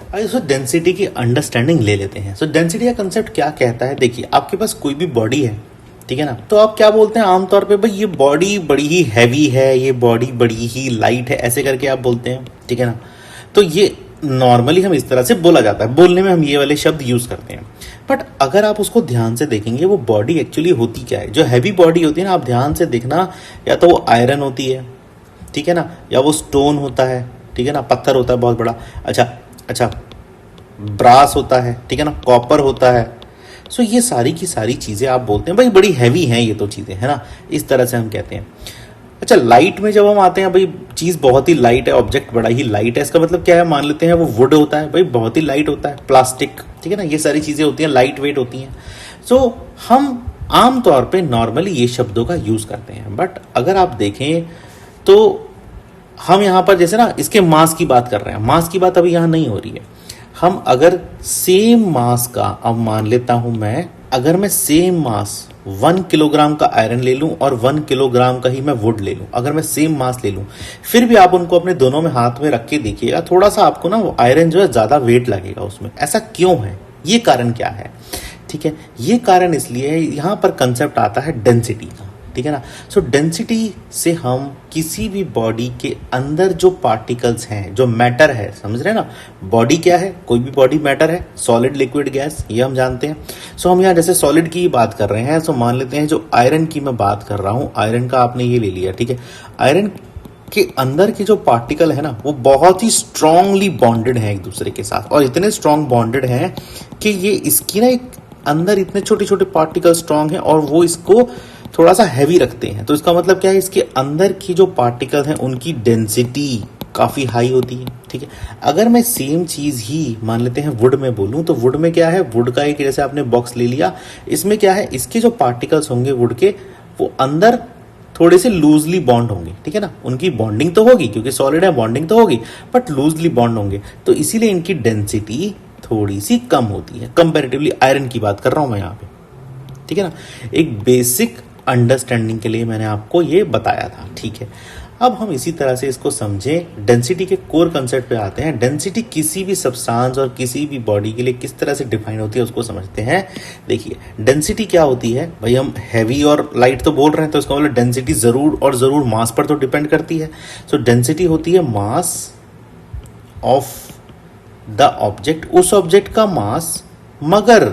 आइए सो डेंसिटी की अंडरस्टैंडिंग ले लेते हैं। सो डेंसिटी का कंसेप्ट क्या कहता है, देखिए आपके पास कोई भी बॉडी है, ठीक है ना, तो आप क्या बोलते हैं आमतौर पे, भाई ये बॉडी बड़ी ही हैवी है, ये बॉडी बड़ी ही लाइट है, ऐसे करके आप बोलते हैं, ठीक है ना। तो ये नॉर्मली हम इस तरह से बोला जाता है, बोलने में हम ये वाले शब्द यूज करते हैं। बट अगर आप उसको ध्यान से देखेंगे वो बॉडी एक्चुअली होती क्या है। जो हैवी बॉडी होती है ना, आप ध्यान से देखना, या तो वो आयरन होती है, ठीक है ना, या वो स्टोन होता है, ठीक है ना, पत्थर होता है बहुत बड़ा, अच्छा ब्रास होता है, ठीक है ना, कॉपर होता है। सो ये सारी की सारी चीज़ें आप बोलते हैं भाई बड़ी हैवी हैं ये तो चीज़ें, है ना, इस तरह से हम कहते हैं। अच्छा, लाइट में जब हम आते हैं, भाई चीज़ बहुत ही लाइट है, ऑब्जेक्ट बड़ा ही लाइट है, इसका मतलब क्या है, मान लेते हैं वो वुड होता है, भाई बहुत ही लाइट होता है, प्लास्टिक, ठीक है ना, ये सारी चीज़ें होती हैं, लाइट वेट होती हैं। सो हम आम तौर पे नॉर्मली ये शब्दों का यूज़ करते हैं। बट अगर आप देखें तो हम यहाँ पर जैसे ना इसके मास की बात कर रहे हैं, मास की बात अभी यहाँ नहीं हो रही है। हम अगर सेम मास का, अब मान लेता हूं मैं, अगर मैं सेम मास 1 किलोग्राम का आयरन ले लूं और 1 किलोग्राम का ही मैं वुड ले लूं, अगर मैं सेम मास ले लूं, फिर भी आप उनको अपने दोनों में हाथ में रख के देखिएगा, थोड़ा सा आपको ना वो आयरन जो है ज्यादा वेट लगेगा उसमें। ऐसा क्यों है, ये कारण क्या है, ठीक है, ये कारण इसलिए यहां पर कंसेप्ट आता है डेंसिटी का, ठीक है ना। सो डेंसिटी से हम किसी भी बॉडी के अंदर जो पार्टिकल्स हैं, जो मैटर है, समझ रहे हैं ना, बॉडी क्या है, कोई भी बॉडी मैटर है, सॉलिड लिक्विड गैस, ये हम जानते हैं। सो हम यहाँ जैसे सॉलिड की बात कर रहे हैं, सो मान लेते हैं जो आयरन की मैं बात कर रहा हूँ, आयरन का आपने ये ले लिया, ठीक है, आयरन के अंदर के जो पार्टिकल है ना वो बहुत ही स्ट्रांगली बॉन्डेड है एक दूसरे के साथ, और इतने स्ट्रांग बॉन्डेड हैं कि ये इसकी ना एक अंदर इतने छोटे छोटे पार्टिकल स्ट्रांग हैं और वो इसको थोड़ा सा हैवी रखते हैं। तो इसका मतलब क्या है, इसके अंदर की जो पार्टिकल हैं उनकी डेंसिटी काफ़ी हाई होती है, ठीक है। अगर मैं सेम चीज़ ही मान लेते हैं वुड में बोलूँ, तो वुड में क्या है, वुड का एक जैसे आपने बॉक्स ले लिया, इसमें क्या है, इसके जो पार्टिकल्स होंगे वुड के, वो अंदर थोड़े से लूजली बॉन्ड होंगे, ठीक है ना, उनकी बॉन्डिंग तो होगी क्योंकि सॉलिड है, बॉन्डिंग तो होगी, बट लूजली बॉन्ड होंगे, तो इसीलिए इनकी डेंसिटी थोड़ी सी कम होती है कंपैरेटिवली आयरन की बात कर रहा हूं मैं यहाँ पे, ठीक है ना। एक बेसिक अंडरस्टैंडिंग के लिए मैंने आपको ये बताया था, ठीक है। अब हम इसी तरह से इसको समझें, डेंसिटी के कोर कंसेप्ट पे आते हैं। डेंसिटी किसी भी सब्सटेंस और किसी भी बॉडी के लिए किस तरह से डिफाइन होती है उसको समझते हैं। देखिए डेंसिटी क्या होती है, भाई हम हैवी और लाइट तो बोल रहे हैं, तो इसका मतलब डेंसिटी जरूर और जरूर मास पर तो डिपेंड करती है। सो डेंसिटी होती है मास ऑफ द ऑब्जेक्ट, उस ऑब्जेक्ट का मास, मगर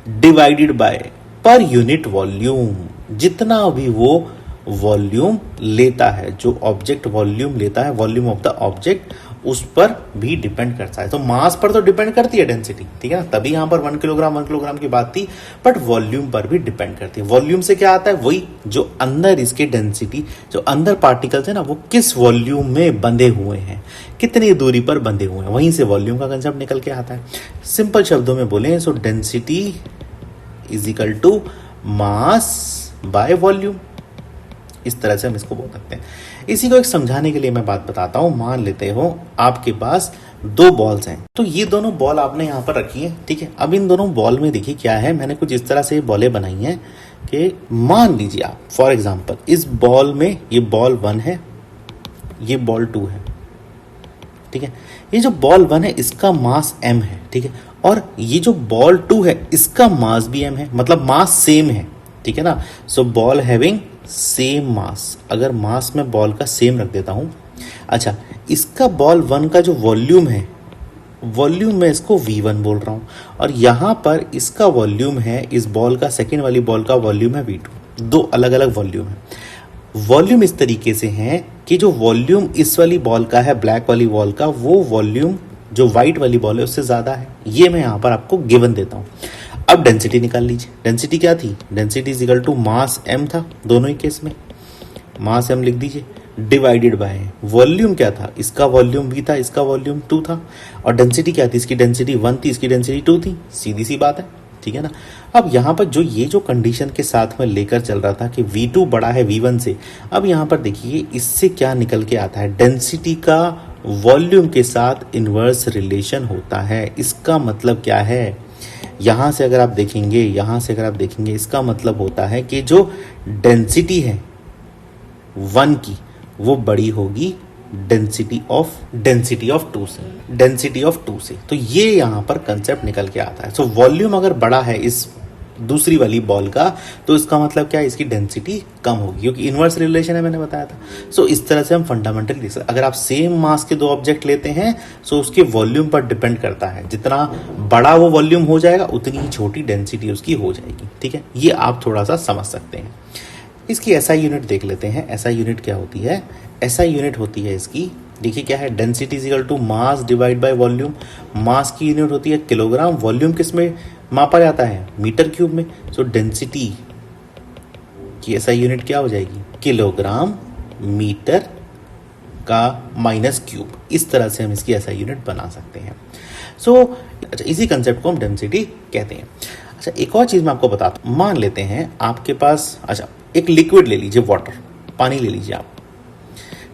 divided by per unit volume, जितना भी वो वॉल्यूम लेता है, जो ऑब्जेक्ट वॉल्यूम लेता है, वॉल्यूम ऑफ द ऑब्जेक्ट, उस पर भी डिपेंड करता है। तो मास पर तो डिपेंड करती है डेंसिटी, ठीक है ना, तभी यहां पर 1 किलोग्राम की बात थी, बट वॉल्यूम पर भी डिपेंड करती है। वॉल्यूम से क्या आता है, वही जो अंदर इसके डेंसिटी, जो अंदर पार्टिकल्स है ना, वो किस वॉल्यूम में बंधे हुए हैं, कितनी दूरी पर बंधे हुए हैं, वहीं से वॉल्यूम का कंसेप्ट निकल के आता है। सिंपल शब्दों में बोले, so density is equal to mass by volume, इस तरह से हम इसको बोल सकते हैं। इसी को एक समझाने के लिए मैं बात बताता हूं। मान लेते हो आपके पास 2 बॉल्स हैं, तो ये दोनों बॉल आपने यहां पर रखी है, ठीक है। अब इन दोनों बॉल में देखिए क्या है, मैंने कुछ इस तरह से बॉलें बनाई हैं कि मान लीजिए आप फॉर एग्जांपल इस बॉल में ये बॉल 1 है, ये बॉल 2 है, ठीक है। ये जो बॉल 1 है इसका मास m है, ठीक है, और ये जो बॉल 2 है इसका मास भी m है, मतलब मास सेम है, ठीक है ना। सो बॉल हैविंग सेम मास, अगर मास में बॉल का सेम रख देता हूं, अच्छा इसका बॉल 1 का जो वॉल्यूम है, वॉल्यूम में इसको V1 बोल रहा हूं, और यहां पर इसका वॉल्यूम है, इस बॉल का, सेकेंड वाली बॉल का वॉल्यूम है V2। 2 अलग अलग वॉल्यूम है। वॉल्यूम इस तरीके से है कि जो वॉल्यूम इस वाली बॉल का है, ब्लैक वाली बॉल का, वो वॉल्यूम जो व्हाइट वाली बॉल है उससे ज्यादा है। ये मैं यहां पर आपको गिवन देता हूं। अब डेंसिटी निकाल लीजिए। डेंसिटी क्या थी, density is equal to mass m था, दोनों ही केस में मास m लिख दीजिए, डिवाइडेड बाय वॉल्यूम क्या था, इसका वॉल्यूम v था, इसका वॉल्यूम 2 था, और डेंसिटी क्या थी, इसकी डेंसिटी 1 थी, इसकी डेंसिटी 2 थी, सीधी सी बात है, ठीक है ना। अब यहाँ पर जो ये जो कंडीशन के साथ में लेकर चल रहा था कि V2 बड़ा है V1 से, अब यहाँ पर देखिए इससे क्या निकल के आता है, डेंसिटी का वॉल्यूम के साथ इनवर्स रिलेशन होता है। इसका मतलब क्या है, यहां से अगर आप देखेंगे, इसका मतलब होता है कि जो डेंसिटी है 1 की वो बड़ी होगी डेंसिटी ऑफ टू से। तो ये यहाँ पर कंसेप्ट निकल के आता है। सो वॉल्यूम अगर बड़ा है इस दूसरी वाली बॉल का, तो इसका मतलब क्या है, इसकी डेंसिटी कम होगी, क्योंकि इनवर्स रिलेशन है, मैंने बताया था। सो इस तरह से हम फंडामेंटली देख सकते। अगर आप सेम मास के दो ऑब्जेक्ट लेते हैं, सो उसके वॉल्यूम पर डिपेंड करता है, जितना बड़ा वो वॉल्यूम हो जाएगा उतनी ही छोटी डेंसिटी उसकी हो जाएगी। ठीक है, ये आप थोड़ा सा समझ सकते हैं। इसकी एसआई यूनिट देख लेते हैं। एसआई यूनिट क्या होती है? एसआई यूनिट होती है इसकी, देखिए क्या है, density is equal to mass divide by volume. Mass की यूनिट होती है किलोग्राम, वॉल्यूम किस में मापा जाता है? मीटर क्यूब में। सो डेंसिटी की एसआई यूनिट क्या हो जाएगी? किलोग्राम मीटर का माइनस क्यूब। इस तरह से हम इसकी एसआई यूनिट बना सकते हैं। सो अच्छा, इसी कंसेप्ट को हम डेंसिटी कहते हैं। अच्छा, एक और चीज मैं आपको बताता हूं। मान लेते हैं आपके पास, अच्छा एक लिक्विड ले लीजिए, वाटर, पानी ले लीजिए आप।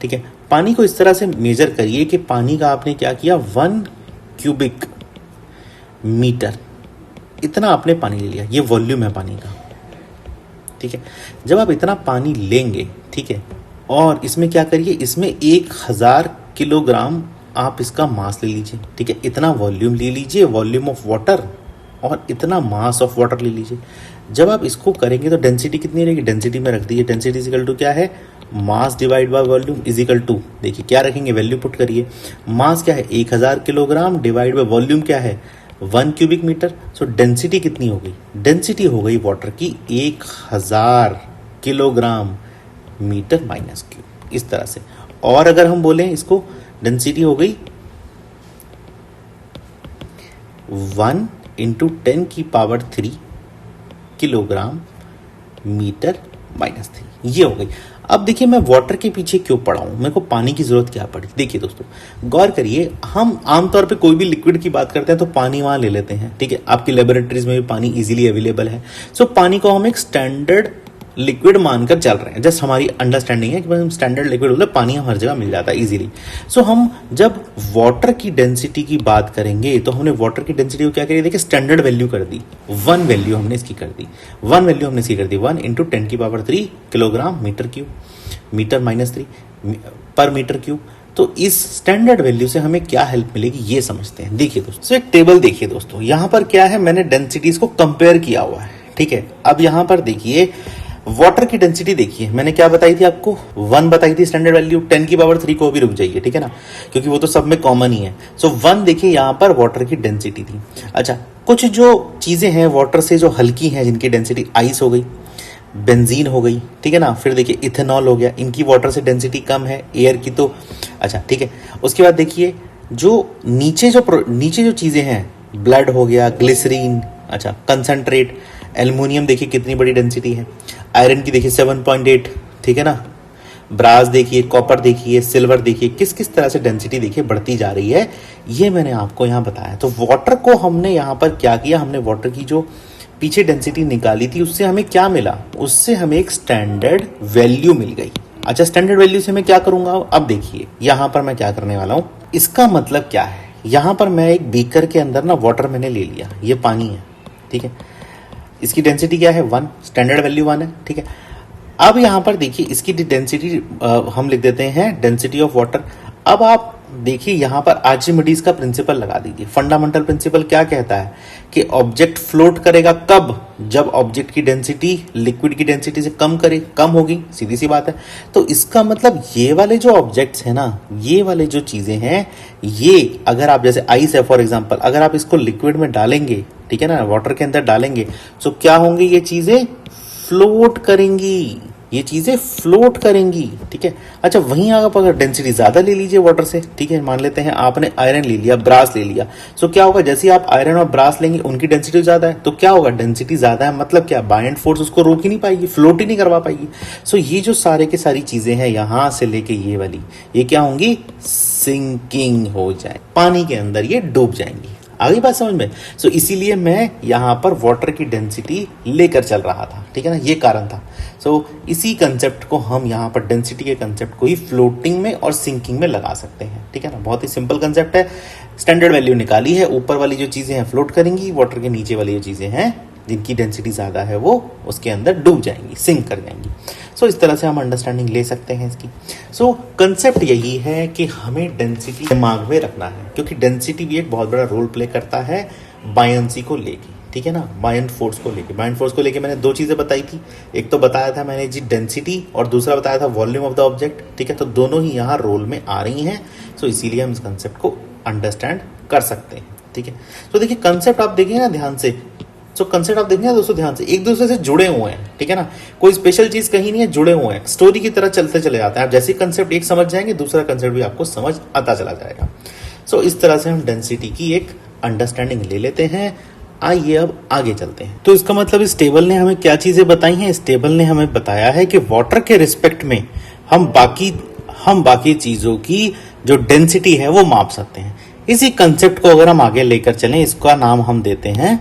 ठीक है, पानी को इस तरह से मेजर करिए कि पानी का आपने क्या किया, 1 क्यूबिक मीटर, इतना आपने पानी ले लिया। ये वॉल्यूम है पानी का। ठीक है, जब आप इतना पानी लेंगे, ठीक है, और इसमें क्या करिए, इसमें 1000 किलोग्राम आप इसका मास ले लीजिए। ठीक है, इतना वॉल्यूम ले लीजिए, वॉल्यूम ऑफ वाटर, और इतना मास ऑफ वाटर ले लीजिए। जब आप इसको करेंगे तो डेंसिटी कितनी रहेगी? डेंसिटी में रख दीजिए, डेंसिटी इज इक्वल टू क्या है, mass divide by volume is equal to, देखिए क्या रखेंगे, वैल्यू पुट करिए। मास क्या है, 1000 किलोग्राम, डिवाइड बाय वॉल्यूम क्या है, 1 क्यूबिक मीटर। सो डेंसिटी कितनी हो गई? डेंसिटी हो गई वाटर की 1000 किलोग्राम मीटर माइनस क्यूब, इस तरह से। और अगर हम बोलें इसको, डेंसिटी हो गई 1 इंटू 10 की पावर 3 किलोग्राम मीटर माइनस 3, ये हो गई। अब देखिए मैं वाटर के पीछे क्यों पड़ा हूं, मेरे को पानी की जरूरत क्या पड़ी? देखिए दोस्तों गौर करिए, हम आमतौर पे कोई भी लिक्विड की बात करते हैं तो पानी वहां ले लेते हैं। ठीक है, आपकी लेबोरेटरीज में भी पानी इजीली अवेलेबल है। सो पानी को हम एक स्टैंडर्ड लिक्विड मानकर चल रहे हैं। जस्ट हमारी अंडरस्टैंडिंग है कि हम स्टैंडर्ड लिक्विड मतलब पानी हम हर जगह मिल जाता है इजीली। सो हम जब वाटर की डेंसिटी की बात करेंगे तो हमने वाटर की डेंसिटी को क्या करी, देखिए स्टैंडर्ड वैल्यू कर दी, 1 वैल्यू हमने इसकी कर दी, 1 वैल्यू हमने इसकी कर दी, 1 इंटू 10 की power 3 kilogram metre cube, metre minus 3 पर मीटर क्यूब। तो इस स्टैंडर्ड वैल्यू से हमें क्या हेल्प मिलेगी ये समझते हैं। देखिए दोस्तों, so एक टेबल देखिए दोस्तों, यहां पर क्या है, मैंने डेंसिटीज को कंपेयर किया हुआ है। ठीक है, अब यहां पर देखिए वाटर की डेंसिटी देखिए, मैंने क्या बताई थी आपको, 1 बताई थी स्टैंडर्ड वैल्यू, 10 की पावर 3 को भी रुक जाइए, ठीक है ना, क्योंकि वो तो सब में कॉमन ही है। सो 1 देखिए यहां पर वाटर की डेंसिटी थी। अच्छा, कुछ जो चीजें हैं वाटर से जो हल्की हैं, जिनकी डेंसिटी आइस हो गई, बेंजीन हो गई, ठीक है ना, फिर देखिए इथेनॉल हो गया, इनकी वाटर से डेंसिटी कम है, एयर की तो। अच्छा ठीक है, उसके बाद देखिए जो नीचे जो चीजें हैं, ब्लड हो गया, ग्लिसरीन, अच्छा कंसंट्रेट, एल्युमिनियम देखिए कितनी बड़ी डेंसिटी है, आयरन की देखिए 7.8, ठीक है ना, ब्रास देखिए, कॉपर देखिए, सिल्वर देखिए, किस किस तरह से डेंसिटी देखिए बढ़ती जा रही है, ये मैंने आपको यहाँ बताया। तो वाटर को हमने यहाँ पर क्या किया, हमने वाटर की जो पीछे डेंसिटी निकाली थी उससे हमें क्या मिला, उससे हमें एक स्टैंडर्ड वैल्यू मिल गई। अच्छा, स्टैंडर्ड वैल्यू से मैं क्या करूंगा, अब देखिए यहां पर मैं क्या करने वाला हूं, इसका मतलब क्या है, यहां पर मैं एक बीकर के अंदर ना वाटर मैंने ले लिया, ये पानी है, ठीक है, इसकी डेंसिटी क्या है 1, स्टैंडर्ड वैल्यू 1 है, ठीक है। अब यहां पर देखिए इसकी डेंसिटी हम लिख देते हैं डेंसिटी ऑफ वाटर। अब आप देखिए यहां पर आर्चिमिडीज का प्रिंसिपल लगा दीजिए। फंडामेंटल प्रिंसिपल क्या कहता है कि ऑब्जेक्ट फ्लोट करेगा कब, जब ऑब्जेक्ट की डेंसिटी लिक्विड की डेंसिटी से कम होगी, सीधी सी बात है। तो इसका मतलब ये वाले जो ऑब्जेक्ट्स हैं ना, ये वाले जो चीजें हैं, ये अगर आप जैसे आइस है फॉर एग्जांपल, अगर आप इसको लिक्विड में डालेंगे, ठीक है ना, वाटर के अंदर डालेंगे, तो क्या होंगी, ये चीजें फ्लोट करेंगी, ये चीजें फ्लोट करेंगी, ठीक है। अच्छा, वहीं आप अगर डेंसिटी ज्यादा ले लीजिए वाटर से, ठीक है, मान लेते हैं आपने आयरन ले लिया, ब्रास ले लिया, सो क्या होगा, जैसे आप आयरन और ब्रास लेंगे उनकी डेंसिटी ज्यादा है, तो क्या होगा, डेंसिटी ज्यादा है मतलब क्या, बायएंड फोर्स उसको रोक ही नहीं पाएगी, फ्लोट ही नहीं करवा पाएगी। सो ये जो सारे के सारी चीजें हैं यहां से लेके ये वाली, ये क्या होंगी, सिंकिंग हो जाए, पानी के अंदर ये डूब जाएंगी। आगे बात समझ में। सो इसीलिए मैं यहां पर वाटर की डेंसिटी लेकर चल रहा था, ठीक है ना, ये कारण था। सो इसी कंसेप्ट को हम यहाँ पर डेंसिटी के कंसेप्ट को ही फ्लोटिंग में और सिंकिंग में लगा सकते हैं, ठीक है ना, बहुत ही सिंपल कंसेप्ट है। स्टैंडर्ड वैल्यू निकाली है, ऊपर वाली जो चीजें हैं फ्लोट करेंगी, वाटर के नीचे वाली जो चीजें हैं जिनकी डेंसिटी ज़्यादा है वो उसके अंदर डूब जाएंगी, सिंक कर जाएंगी। सो इस तरह से हम अंडरस्टैंडिंग ले सकते हैं इसकी। सो कंसेप्ट यही है कि हमें डेंसिटी दिमाग में रखना है, क्योंकि डेंसिटी भी एक बहुत बड़ा रोल प्ले करता है बायंसी को लेके, ठीक है ना, बायंट फोर्स को लेके। बायंट फोर्स को लेके मैंने दो चीज़ें बताई थी, एक तो बताया था मैंने जी डेंसिटी और दूसरा बताया था वॉल्यूम ऑफ द ऑब्जेक्ट, ठीक है। तो दोनों ही यहाँ रोल में आ रही हैं, सो इसीलिए हम इस कंसेप्ट को अंडरस्टैंड कर सकते हैं, ठीक है। तो देखिए कंसेप्ट आप देखेंगे ना ध्यान से, सो कंसेप्ट आप देखेंगे दोस्तों ध्यान से, एक दूसरे से जुड़े हुए हैं, ठीक है ना, कोई स्पेशल चीज कहीं नहीं है, जुड़े हुए हैं, स्टोरी की तरह चलते चले जाते हैं। आप जैसे कंसेप्ट एक समझ जाएंगे दूसरा कंसेप्ट भी आपको समझ आता चला जाएगा। सो इस तरह से हम डेंसिटी की एक अंडरस्टैंडिंग ले लेते हैं। आइए अब आगे चलते हैं। तो इसका मतलब इस टेबल ने हमें क्या चीजें बताई हैं? इस टेबल ने हमें बताया है कि वाटर के रिस्पेक्ट में हम बाकी चीजों की जो डेंसिटी है वो माप सकते हैं। इसी कंसेप्ट को अगर हम आगे लेकर चलें, इसका नाम हम देते हैं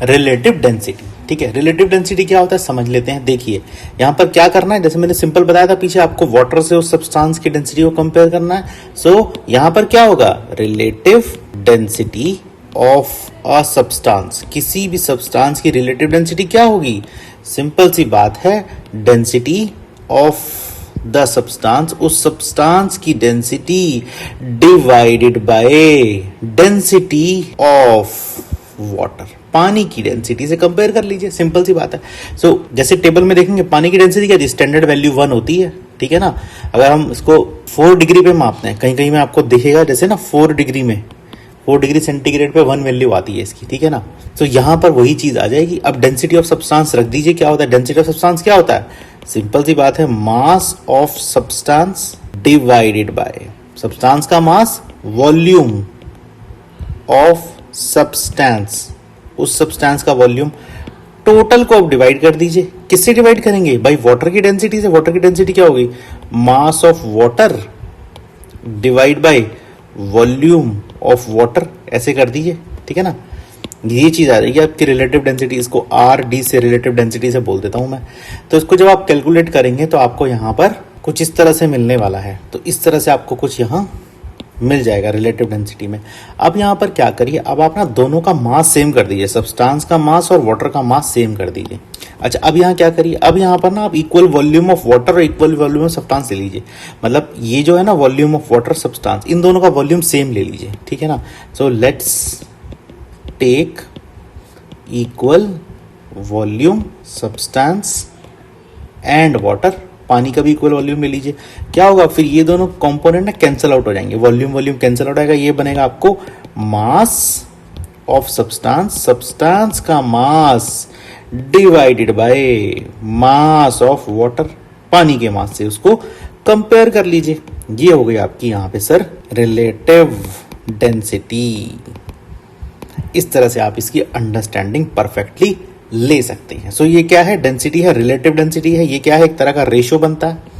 रिलेटिव डेंसिटी, ठीक है। रिलेटिव डेंसिटी क्या होता है समझ लेते हैं। देखिए यहाँ पर क्या करना है, जैसे मैंने सिंपल बताया था पीछे, आपको वाटर से उस सब्सटेंस की डेंसिटी को कंपेयर करना है। सो यहाँ पर क्या होगा, relative density of a substance, किसी भी सब्सटेंस की रिलेटिव डेंसिटी क्या होगी, सिंपल सी बात है, डेंसिटी ऑफ द सब्सटेंस, उस सब्सटेंस की density divided by density of water, पानी की डेंसिटी से कंपेयर कर लीजिए, सिंपल सी बात है। सो जैसे टेबल में देखेंगे पानी की डेंसिटी क्या, स्टैंडर्ड वैल्यू 1 होती है, ठीक है ना। अगर हम इसको 4 डिग्री पे मापते हैं, कहीं कहीं में आपको दिखेगा जैसे ना 4 डिग्री में, 4 डिग्री सेंटीग्रेड पे 1 वैल्यू आती है इसकी, ठीक है ना। तो यहाँ पर वही चीज आ जाएगी। अब डेंसिटी ऑफ सब्सटेंस रख दीजिए, क्या होता है डेंसिटी ऑफ सब्सटेंस, क्या होता है, सिंपल सी बात है, mass of substance divided by substance का मास, वॉल्यूम ऑफ सब्सटेंस, उस सब्सटेंस का वॉल्यूम, टोटल को आप डिवाइड कर दीजिए। किससे डिवाइड करेंगे भाई, वाटर की डेंसिटी से। वाटर की डेंसिटी क्या होगी, mass of water divide by volume of water, ऐसे कर दीजिए, ठीक है ना। ये चीज आ जाएगी आपकी रिलेटिव डेंसिटी, इसको आर डी से रिलेटिव डेंसिटी से बोल देता हूं मैं। तो इसको जब आप कैलकुलेट करेंगे तो आपको यहां पर कुछ इस तरह से मिलने वाला है। तो इस तरह से आपको कुछ यहां मिल जाएगा रिलेटिव डेंसिटी में। अब यहाँ पर क्या करिए, अब आप ना दोनों का मास सेम कर दीजिए, सब्सटेंस का मास और वाटर का मास सेम कर दीजिए। अच्छा अब यहाँ क्या करिए, अब यहाँ पर ना आप इक्वल वॉल्यूम ऑफ वाटर और इक्वल वॉल्यूम ऑफ सब्सटेंस ले लीजिए। मतलब ये जो है ना वॉल्यूम ऑफ वाटर सब्सटेंस, इन दोनों का वॉल्यूम सेम ले लीजिए, ठीक है ना। So let's take equal volume substance and water, पानी का भी इक्वल वॉल्यूम ले लीजिए। क्या होगा फिर, ये दोनों कंपोनेंट ना कैंसिल आउट हो जाएंगे, वॉल्यूम वॉल्यूम कैंसिल आउट आएगा, ये बनेगा आपको मास ऑफ सब्सटेंस, सब्सटेंस का mass divided by mass of water, पानी के मास से उसको कंपेयर कर लीजिए। ये हो गई आपकी यहाँ पे सर रिलेटिव डेंसिटी। इस तरह से आप इसकी अंडरस्टैंडिंग परफेक्टली ले सकते हैं। सो ये क्या है, डेंसिटी है, रिलेटिव डेंसिटी है। ये क्या है, एक तरह का रेशियो बनता है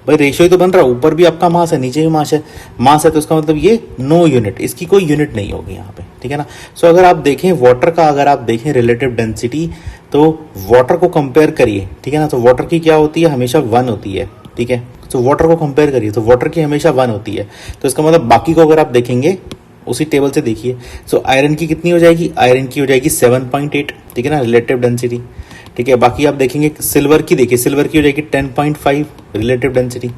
भाई, रेशियो ही तो बन रहा है, ऊपर भी आपका मास है नीचे भी मास है तो इसका मतलब ये नो यूनिट, इसकी कोई यूनिट नहीं होगी यहाँ पे, ठीक है ना। सो अगर आप देखें वाटर का, अगर आप देखें रिलेटिव डेंसिटी, तो वाटर को कंपेयर करिए, ठीक है ना। तो वाटर की क्या होती है, हमेशा 1 होती है, ठीक है। तो वाटर को कंपेयर करिए तो वाटर की हमेशा 1 होती है। तो इसका मतलब बाकी को अगर आप देखेंगे उसी टेबल से देखिए। सो आयरन की कितनी हो जाएगी, आयरन की हो जाएगी 7.8, ठीक है ना, रिलेटिव डेंसिटी, ठीक है। बाकी आप देखेंगे सिल्वर की, देखिए सिल्वर की हो जाएगी 10.5 रिलेटिव डेंसिटी,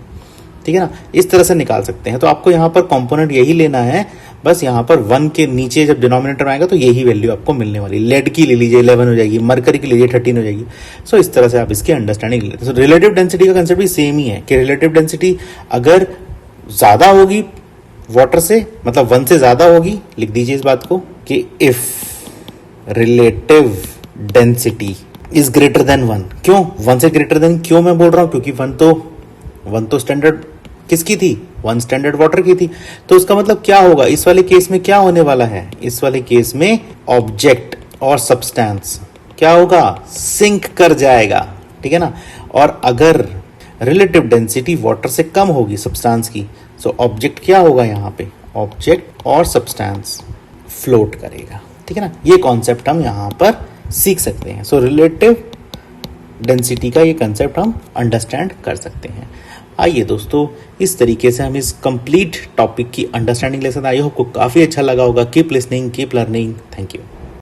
ठीक है ना। इस तरह से निकाल सकते हैं। तो आपको यहाँ पर कंपोनेंट यही लेना है, बस यहाँ पर 1 के नीचे जब डिनोमिनेटर आएगा तो यही वैल्यू आपको मिलने वाली। लेड की ले लीजिए 11 हो जाएगी, मरकरी की लीजिए 13 हो जाएगी। सो इस तरह से आप इसकी अंडरस्टैंडिंग लेते हैं। रिलेटिव डेंसिटी का कंसेप्ट भी सेम ही है कि रिलेटिव डेंसिटी अगर ज्यादा होगी वाटर से, मतलब 1 से ज्यादा होगी, लिख दीजिए इस बात को कि if relative density is greater than 1। क्यों 1 से ग्रेटर देन क्यों मैं बोल रहा हूं, क्योंकि 1 तो स्टैंडर्ड किसकी थी, 1 स्टैंडर्ड वाटर की थी। तो इसका मतलब क्या होगा, इस वाले केस में क्या होने वाला है, इस वाले केस में ऑब्जेक्ट और सब्सटेंस क्या होगा, सिंक कर जाएगा, ठीक है ना। और अगर रिलेटिव डेंसिटी वाटर से कम होगी सब्सटेंस की, सो ऑब्जेक्ट क्या होगा, यहाँ पे ऑब्जेक्ट और सब्सटेंस फ्लोट करेगा, ठीक है ना। ये कॉन्सेप्ट हम यहाँ पर सीख सकते हैं। सो रिलेटिव डेंसिटी का ये कंसेप्ट हम अंडरस्टैंड कर सकते हैं। आइए दोस्तों, इस तरीके से हम इस कंप्लीट टॉपिक की अंडरस्टैंडिंग ले सकते हैं। आई होप को काफ़ी अच्छा लगा होगा। Keep listening, keep learning. Thank you.